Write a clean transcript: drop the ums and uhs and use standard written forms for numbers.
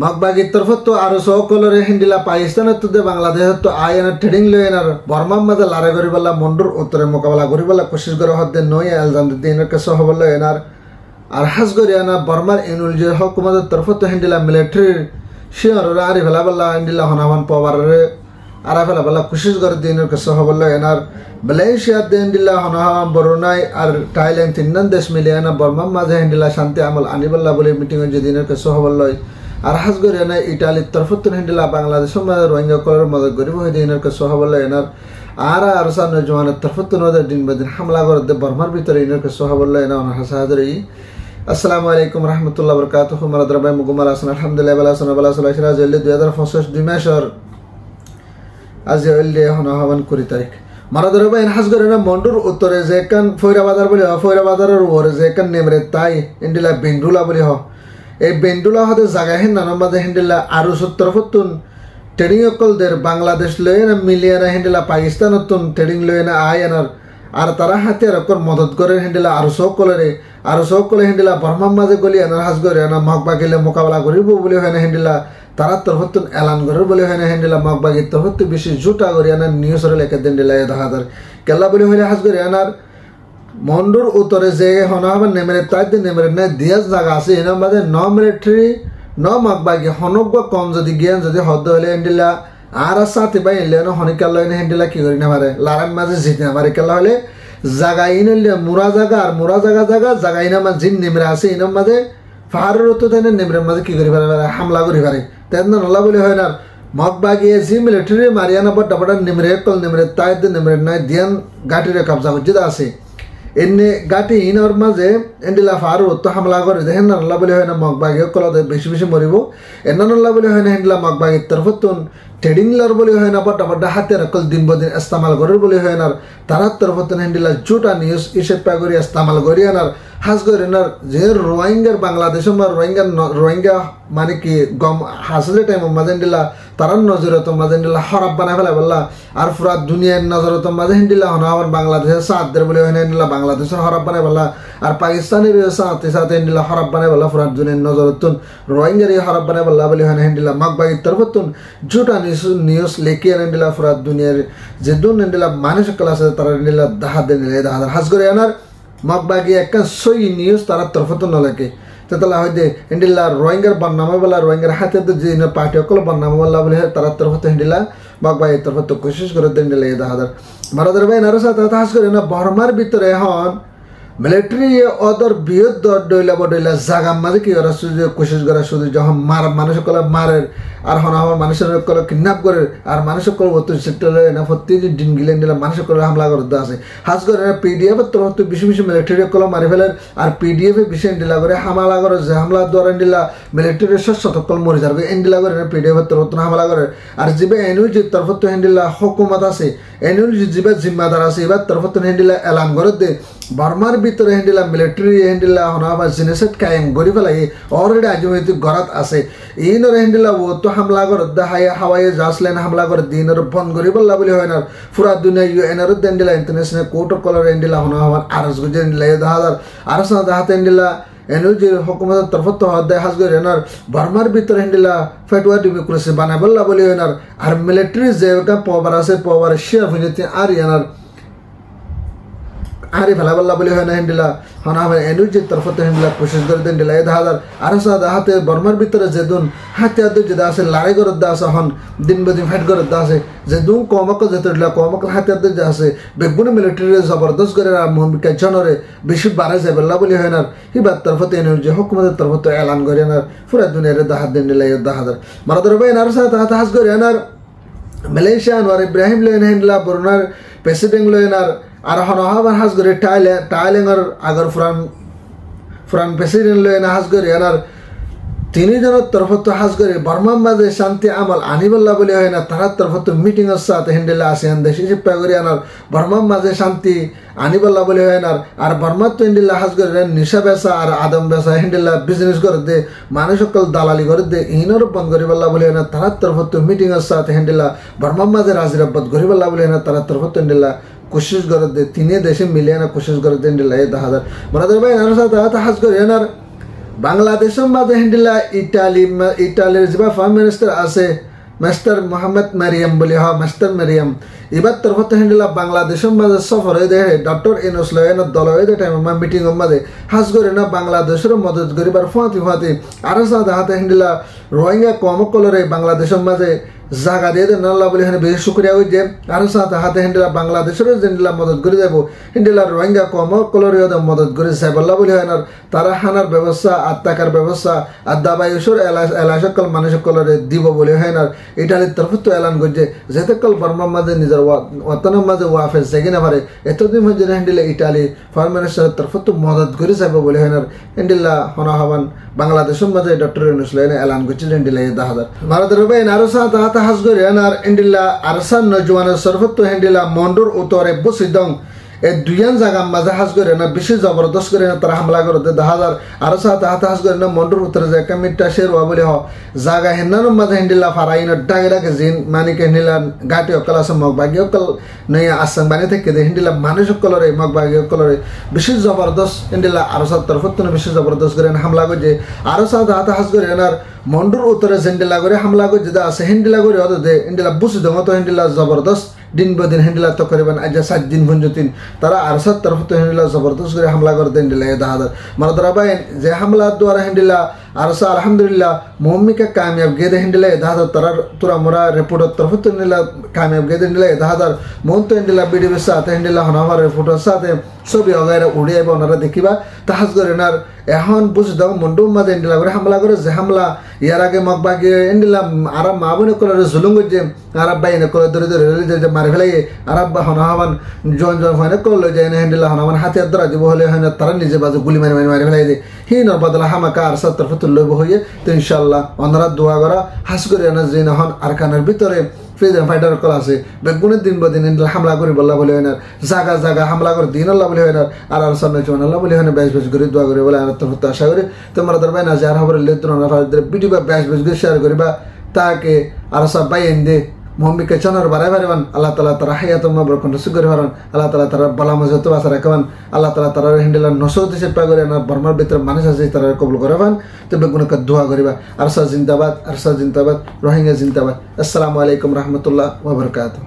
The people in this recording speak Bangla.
মগবাগির তরফত তো আরো সকলরে হিন্দিলা পাকিস্তানের তো বাংলাদেশের তো আইন ট্রেডিং লইনার বর্মার মাঝে লড়াই করি বলা মন্ডুর উত্তরে মোকাবেলা করি বলা কোশিশ করে হদ্দে নই এলজাম দিনের কাছে হবল এনার আর হাস করি আনা বর্মার ইনুল যে হকুমতের তরফত তো হিন্দিলা মিলিটারির শিওর আরি ফেলা বলা হিন্দিলা হনামান পাওয়ারে আরা ফেলা বলা কোশিশ করে দিনের কাছে হবল এনার মালয়েশিয়ার হিন্দিলা হনামান বরুনাই আর থাইল্যান্ড তিনজন দেশ মিলে আনা বর্মার মাঝে হিন্দিলা শান্তি আমল আনিবল্লা বলে মিটিং যে দিনের কাছে হবল আর হাস করে এনে ইটালির তরফত হিন্দিলা বাংলাদেশের মাঝে রোহিঙ্গা করার মদত গরিব হয়ে দিনের কাছে হবল এনার আর সামনে জওয়ানের তরফত নদের দিন বেদিন হামলা করে বর্মার ভিতরে ইনের কাছে হবল এনা ওনার হাসাহাদরি আসসালামু আলাইকুম রহমতুল্লাহ বরকাতুহু মারাদরাবাই মুকুমাল হাসান আলহামদুলিল্লাহ বালা হাসান বালা সাল্লাহ জেলে 2025 2 মাসের আজ এলে হন 20 তারিখ মারাদরাবাই হাস করে এনে মন্ডুর উত্তরে যে কান ফয়রাবাজার বলি ফয়রাবাজারের ওরে যে কান নেমরে তাই ইন্ডিলা বেন্ডুলা বলি এই বেন্ডুলা হতে জায়গা হেন নানার মাঝে হিন্দিলা আরো 70 ট্রেডিং অকলদের বাংলাদেশ লয়ে না মিলিয়ে না হিন্দিলা পাকিস্তান ট্রেডিং লয়ে না আয় আনার আর তারা হাতে রকম মদত করে হিন্দিলা আরো সকলে হিন্দিলা বর্মার মাঝে গলি আনার হাজ করে আনা মগবাগিলে মোকাবেলা করিব বলে হয় না হিন্দিলা তারা তরফত এলান করে বলে হয় না হিন্দিলা মগবাগির তরফত বেশি জুটা করি আনার নিউজরে লেখা দিন দিলা 10,000 কেলা বলে হইলে হাজ করে আনার মন্ডুর উত্তরে যে হনহাবার নেমেরে তাই নেমেরে না দিয়াস জায়গা আছে এনার মাঝে ন মিলিটারি ন মগবাগি হনক কম যদি জ্ঞান যদি হদ্দ হলে হিন্দিলা আর সাথে বাই এলে হনিকাল লয়নে হিন্দিলা কি করি না পারে লারাম মাঝে জিতে না পারে কেলা হলে জায়গা ইনলে মুরা জায়গা আর মুরা জায়গা ইনা মাঝে জিন নেমরে আছে ইনার মাঝে পাহাড়ের তো তাই নেমরের মাঝে কি করি পারে হামলা করি পারে তাই নলা বলে হয় না মগবাগি জি মিলিটারি মারিয়ানা বড় নেমরে কল নেমরে তাই নেমরে নাই দিয়ান গাটিরে কবজা করতে আছে এনে গাটি ইনর মাঝে এন্ডিলা ফারু তো হামলা করে দেখেন না বলে হয় না মগবাগি কলদে বেশি মরিব এনা নল্লা বলে হয় না হেন্ডিলা মগবাগির তরফতুন ট্রেডিং লার বলে হয় না বড় হাতে রকল দিন বদিন ইস্তেমাল করার বলে হয় না তারা তরফতুন হেন্ডিলা জুটা নিউজ ইসেট পা করি ইস্তেমাল করি আনার হাস করে না যে রোহিঙ্গার বাংলাদেশ রোহিঙ্গা মানে কি গম হাসলে টাইম মাঝে হেন্ডিলা তারার নজরত মাঝে হেন্ডিলা হরাব বানায় ফেলা বললা আর পুরা দুনিয়ার নজরত মাঝে হেন্ডিলা হনা আবার বাংলাদেশের সাথদের বলে হয় না হেন্ডিলা বাংলাদেশের হরাব বানায় বললা আর পাকিস্তানের সাথে হেন্ডিলা হরাব বানায় বললা পুরা দুনিয়ার নজরতুন রোহিঙ্গার হরাব বানায় বললা বলে হয় না হেন্ডিলা মগবাগির তরফতুন জুটা নিউজ লেখি হেন্ডিলা পুরা দুনিয়ার যে দুন হেন্ডিলা মানুষ কল আছে তারা হেন্ডিলা দাহাদের হাস করে আনার মগবাগি একটা সই নিউজ তারা তরফতুন নলেকে তেতলা হয়তো হিন্দিলা রোহিঙ্গার বন্নামা বলা রোহিঙ্গার হাতে যে পার্টি অকল বন্নামা বলা বলে তারা তরফত হিন্দিলা মগবাগির তরফত কোশিশ করে হিন্দিলা 10,000 মারাদার ভাই নারো সাথে হাস করে না বর্মার ভিতরে এখন মিলিটারি অদর বৃহৎ ডইলা জাগার মাঝে কি ওরা কোশিশ করা শুধু যখন মানুষ কলে মারে আর হন আমার মানুষের কলে কিডন্যাপ করে আর মানুষের কলে প্রতিদিন দিন গিলেন দিলে মানুষের কলে হামলা করতে আছে হাজ করে পিডিএফ তরফ বেশি মিলিটারি কলে মারি ফেলেন আর পিডিএফ বেশি এন্ডিলা করে হামলা করে যে হামলা দ্বারা এন্ডিলা মিলিটারির শতকল মরে যাবে এন্ডিলা করে পিডিএফ তরফ হামলা করে আর যিবে এনুল যে তরফ হেন্ডিলা হকুমত আছে এনুল যিবে জিম্মাদার আছে এবার তরফ হেন্ডিলা এলান করে দে বর্মার ভিতরে হেন্ডিলা মিলিটারি হেন্ডিলা হনাবা জিনিসেট কায়েম করি ফেলাই অলরেডি আজমতি গরাত আছে ইনর হেন্ডিলা ও তো হামলা করে হাওয়াইয়ে জাসলেন হামলা করে দিনর বন্ধ করি বললা বলে হয় না পুরা দুনিয়া ইউএনর হেন্ডিলা ইন্টারন্যাশনাল কোর্ট অফ কলর হেন্ডিলা হনাবা আরস গুজে হেন্ডিলা 10,000 আরস হাতে হেন্ডিলা এনুল যে হুকুমতের তরফত হদ্দায় হাজ করে এনার বর্মার ভিতরে হেন্ডিলা ফেটুয়া ডেমোক্রেসি বানায় বললা বলে হয় না আর মিলিটারি যে পাওয়ার আছে পাওয়ার শেয়ার হইতে আর এনার আরে ফেলা বললা বলে হয় না হেন্ডিলা হন আমার এনুজি তরফতে হেন্ডিলা কোশিশ করে দেন দিলা 10,000 আর হাতে বর্মার ভিতরে যে দুন হাতে যেটা আছে লড়াই করে দা আছে হন দিন বদিন ফাইট করে দা আছে যে দুন কমক যেতে কমক হাতে যে আছে বেগুন মিলিটারি জবরদস্ত করে ভূমিকা জনরে বেশি বাড়াই যায় বললা বলে হয় না হিবার তরফতে এনুজি হুকুমতের তরফতে এলান করে না পুরা দুনিয়ারে দাহাত দেন দিলা 10,000 মারাদর ভাই আর সাথে হাজ করে না মালয়েশিয়া আনোয়ার ইব্রাহিম লেন হেন্ডিলা বরুনার প্রেসিডেন্ট লেনার আর হনহাবার হাজ করে টাইলেঙ্গর আগর ফুরান প্রেসিডেন্ট লয়না হাজ করে এনার তিনজনের তরফত হাজ করে বর্মার মাঝে শান্তি আমল আনিবল্লা বলে হয় না তার তরফত মিটিং এর সাথে হেন্ডেলা আসেন দেশি শিপ্পা করে আনার বর্মার মাঝে শান্তি আনিবল্লা বলে হয় না আর বর্মার তো হেন্ডেলা হাজ করে নিশা বেসা আর আদম বেসা হেন্ডেলা বিজনেস করে দে মানুষ সকল দালালি করে দে ইনর বন্ধ করিবল্লা বলে হয় না তার তরফত মিটিং এর সাথে হেন্ডেলা বর্মার মাঝে রাজিরাব্বত করিবল্লা বলে হয় না তার তরফত হেন্ডেলা कोशिश कर दे तीन देश मिले ना कोशिश कर दे 10,000 बराबर भाई नार साथ हाज कर বাংলাদেশের মাঝে হিন্দিলা ইটালির যে ফার্ম মিনিস্টার আছে মাস্টার মোহাম্মদ মারিয়াম বলি মাস্টার মারিয়াম এবার তরফত হিন্দিলা বাংলাদেশের মাঝে সফর হয়ে দেখে ডক্টর ইনুস লয়েন দল হয়ে দে টাইম মিটিং মাঝে হাজ করে না বাংলাদেশের মদত করিবার ফুয়াতি আরো সাথে হাতে হিন্দিলা রোহিঙ্গা কমকলরে বাংলাদেশের মাঝে জায়গা দিয়ে দেন আল্লাহ বলে এখানে বেশি শুক্রিয়া হই যে আরো সাথে হাতে হিন্দিলা বাংলাদেশেরও হিন্দিলা মদত করে দেবো হিন্দিলা রোহিঙ্গা কমকলরেও মদত করে সাহেব আল্লাহ বলে হয় তারা হানার ব্যবস্থা আর টাকার ব্যবস্থা আর দাবাইশ্বর এলা সকল মানুষ সকলরে দিব বলে হয় না ইটালির তরফত এলান করছে যেতেকল বর্মার মাঝে নিজের ওয়াতনের মাঝে ওয়াফেজ দেখি না পারে এতদিন হচ্ছে হিন্দিলা ইটালি ফরেন মিনিস্টারের তরফত মদত করে সাহেব বলে হয় না হিন্দিলা হনা হবান বাংলাদেশের মাঝে ডক্টর ইউনুস লয়েনে এলান করছে হিন্দিলা 10,000 ভারতের বাইন আরো সাথে হাতে হাজ করে আর হিন্দিলা আরসান নজওয়ানের সর্বত্র হিন্দিলা মন্ডুর উত্তরে বসিদং এই দুইয়ান জায়গার মাঝে হাজ করে না বেশি জবরদস্ত করে না তারা হামলা করে 10,000 আরো সাথে হাতে হাজ করে না মন্ডুর উত্তরে যে কামিটটা শেরওয়া বলে জায়গা হেন্নানোর মাঝে হিন্দিলা ফারাইন ডাকে ডাকে জিন মানিকে হিন্দিলা গাটি অকল আছে মগবাগি অকল নয় আসাম বানি থেকে হিন্দিলা মানুষ অকলরে মগবাগি অকলরে বেশি জবরদস্ত হিন্দিলা আরো সাত তরফত বেশি জবরদস্ত করে হামলা করছে আরো সাথে হাতে হাজ করে আর মন্ডুর উত্তরে হিন্দিলা করে হামলা করে যেটা আছে হিন্দিলা করে হতো দে হিন্দিলা বুঝি দো তো হিন্দিলা জবরদস্ত দিন বদিন হিন্দিলা তো করিবেন আজ 7 দিন ভঞ্জতিন তারা আর সাত তরফত হিন্দিলা জবরদস্ত করে হামলা করে হিন্দিলা 10,000 মারদরা বাইন যে হামলা দ্বারা হিন্দিলা আর আলহামদুলিল্লাহ মোহাম্মিকা কামিয়াব গেদে হিন্দিলা 10,000 তারা তুরা মোরা রিপোর্ট তরফত হিন্দিলা কামিয়াব গেদে হিন্দিলা 10,000 মন্ত হিন্দিলা বিডিবির সাথে হিন্দিলা হনাভার রিপোর্টের সাথে ছবি অগাইরা উড়িয়াইবা ওনারা দেখিবা তাহাজ করে না এখন বুঝ দাও মন্ডুর মাঝে ইন্ডিলা করে হামলা করে যে হামলা ইয়ার আগে মগবাগি ইন্ডিলা আর মা বোন করে জুলুম করছে আরব বাইন করে ধরে ধরে যে মারি ফেলাই আরব হনাহাবান জন হয় করলো যে হিন্দিলা হনাবান হাতিয়ার দ্বারা দিব হলে হয় না তারা নিজে বাজু গুলি মারি মারি মারি ফেলাই দেয় হি নরবাদলা হামাকা আর সাত তরফ লইব হইয়ে তো ইনশাল্লাহ ওনারা দোয়া করা হাস করে আনা যে নহন আরকানের ভিতরে ফ্রিডম ফাইটার কল আছে বেগুনের দিন বদিন হামলা করে বললা বলে হয় না জায়গা জায়গা হামলা করে দিন আল্লাহ বলে হয় না আর সামনে চোন আল্লাহ বলে হয় না বেশ বেশ করে দোয়া করে বলে আর তরফ আশা করি তোমরা দরবাই না যে আর খবর ভিডিও বা বেশ বেশ করে শেয়ার করিবা তাকে আর সব বাইন দে মোহাম্মিকে চানোর বাড়াই পারিবান আল্লাহ তালা তারা হাইয়া তোমার বরকণ্ঠ সুগরি পারেন আল্লাহ তালা তারা বালা মজা বাসা রাখবেন আল্লাহ তালা তারা হিন্দিলা নসরতি চেপা করে না বর্মার ভিতরে মানুষ আছে তারা কবুল করে পান তো বেগুনকে দোয়া করিবা আরসা জিন্দাবাদ রোহিঙ্গা জিন্দাবাদ আসসালামু আলাইকুম রহমতুল্লাহ ওয়া বারাকাতুহু।